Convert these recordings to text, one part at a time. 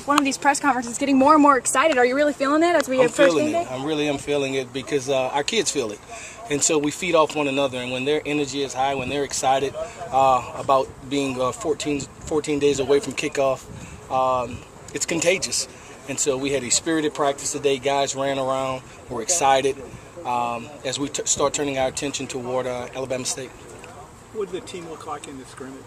one of these press conferences getting more and more excited. Are you really feeling that as we approach game day? I really am feeling it because our kids feel it. And so we feed off one another. And when their energy is high, when they're excited about being 14 days away from kickoff, it's contagious. And so we had a spirited practice today. Guys ran around, were excited as we start turning our attention toward Alabama State. What did the team look like in the scrimmage?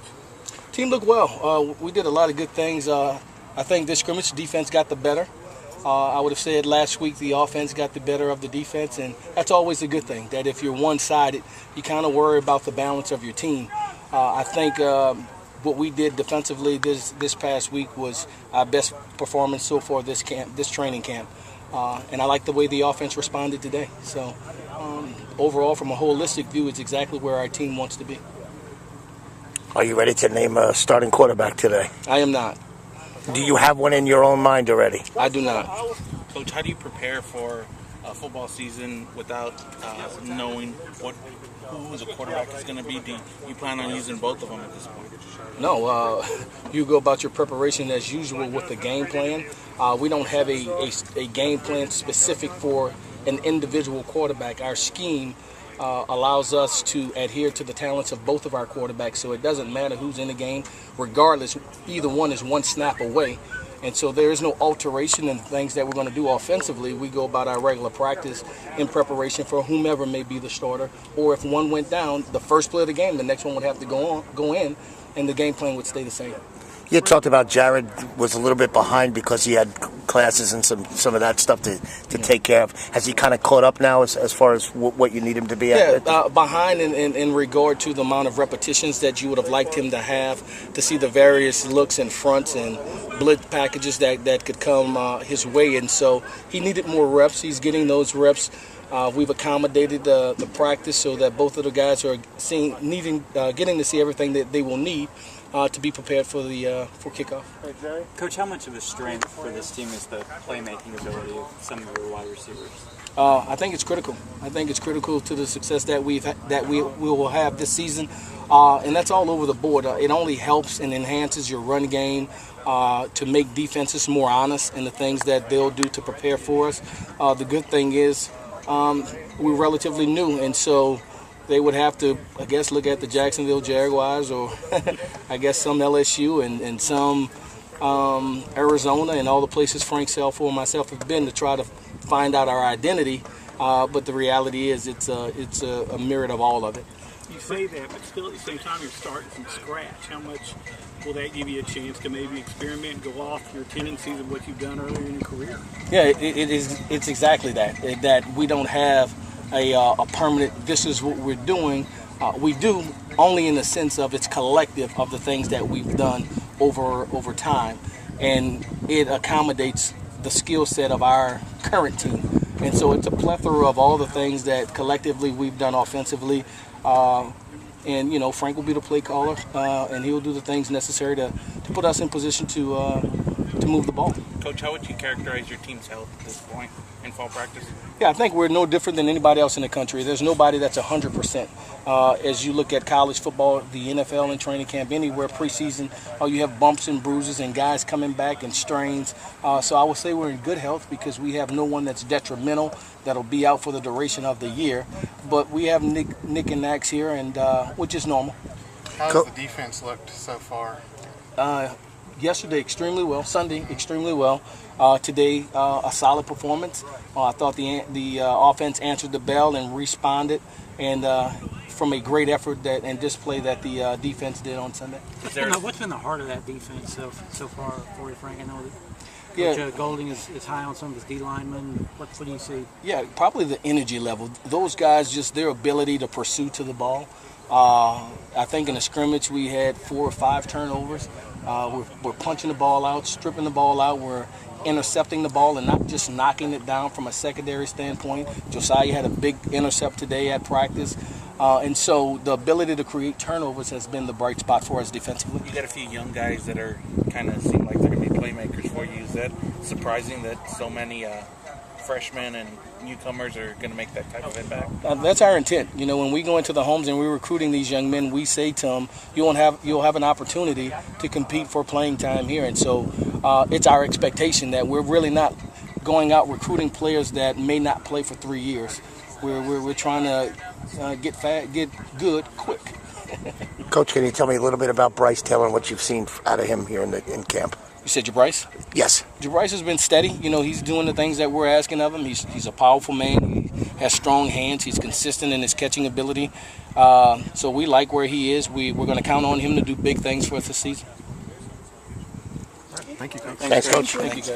Team looked well. We did a lot of good things. I think this scrimmage defense got the better. I would have said last week the offense got the better of the defense, and that's always a good thing, that if you're one-sided, you kind of worry about the balance of your team. I think what we did defensively this past week was our best performance so far this training camp. And I like the way the offense responded today. So overall, from a holistic view, it's exactly where our team wants to be. Are you ready to name a starting quarterback today? I am not. Do you have one in your own mind already? I do not. Coach, how do you prepare for a football season without knowing who the quarterback is going to be? Do you plan on using both of them at this point? No. You go about your preparation as usual with the game plan. We don't have a game plan specific for an individual quarterback. Our scheme allows us to adhere to the talents of both of our quarterbacks, so it doesn't matter who's in the game. Regardless, either one is one snap away. And so there is no alteration in things that we're going to do offensively. We go about our regular practice in preparation for whomever may be the starter. Or if one went down, the first play of the game, the next one would have to go in, and the game plan would stay the same. You talked about Jared was a little bit behind because he had classes and some of that stuff to take care of. Has he kind of caught up now as far as what you need him to be at? Yeah, behind in regard to the amount of repetitions that you would have liked him to have, to see the various looks and fronts and blitz packages that could come his way. And so he needed more reps. He's getting those reps. We've accommodated the practice so that both of the guys are getting to see everything that they will need to be prepared for kickoff. Coach, how much of a strength for this team is the playmaking ability of some of your wide receivers? I think it's critical. I think it's critical to the success that we will have this season, and that's all over the board. It only helps and enhances your run game to make defenses more honest in the things that they'll do to prepare for us. The good thing is we're relatively new, and so they would have to, I guess, look at the Jacksonville Jaguars or I guess some LSU and some Arizona and all the places Frank Selfo and myself have been to try to find out our identity. But the reality is it's a myriad of all of it. You say that, but still at the same time you're starting from scratch. How much will that give you a chance to maybe experiment and go off your tendencies of what you've done earlier in your career? Yeah, it's exactly that. That we don't have a permanent, this is what we're doing. We do only in the sense of it's collective of the things that we've done over time. And it accommodates the skill set of our current team. And so it's a plethora of all the things that collectively we've done offensively. And, you know, Frank will be the play caller, and he'll do the things necessary to put us in position to move the ball. Coach, how would you characterize your team's health at this point in fall practice? Yeah, I think we're no different than anybody else in the country. There's nobody that's 100%. As you look at college football, the NFL and training camp, anywhere preseason, you have bumps and bruises and guys coming back and strains. So I would say we're in good health because we have no one that's detrimental that'll be out for the duration of the year. But we have Nick and Nax here, and which is normal. How's the defense looked so far? Yesterday, extremely well. Sunday, extremely well. Today, a solid performance. I thought the offense answered the bell and responded, and from a great effort and display that the defense did on Sunday. What's been the heart of that defense so far for you, Frank? I know that Coach Golding is high on some of his D linemen. What do you see? Yeah, probably the energy level. Those guys, just their ability to pursue to the ball. I think in the scrimmage we had 4 or 5 turnovers. We're punching the ball out, stripping the ball out. We're intercepting the ball and not just knocking it down from a secondary standpoint. Josiah had a big intercept today at practice. And so the ability to create turnovers has been the bright spot for us defensively. You got a few young guys that are kind of seem like they're going to be playmakers for you. Is that surprising that so many freshmen and newcomers are going to make that type of impact? That's our intent. You know, when we go into the homes and we're recruiting these young men, we say to them, you'll have an opportunity to compete for playing time here. And so it's our expectation that we're really not going out recruiting players that may not play for 3 years. We're trying to get good quick. Coach, can you tell me a little bit about Bryce Taylor and what you've seen out of him here in camp? You said Bryce? Yes. Bryce has been steady. You know, he's doing the things that we're asking of him. He's a powerful man. He has strong hands. He's consistent in his catching ability. So we like where he is. We're going to count on him to do big things for us this season. Thank you, Coach. Thanks, Coach. Thank you, guys.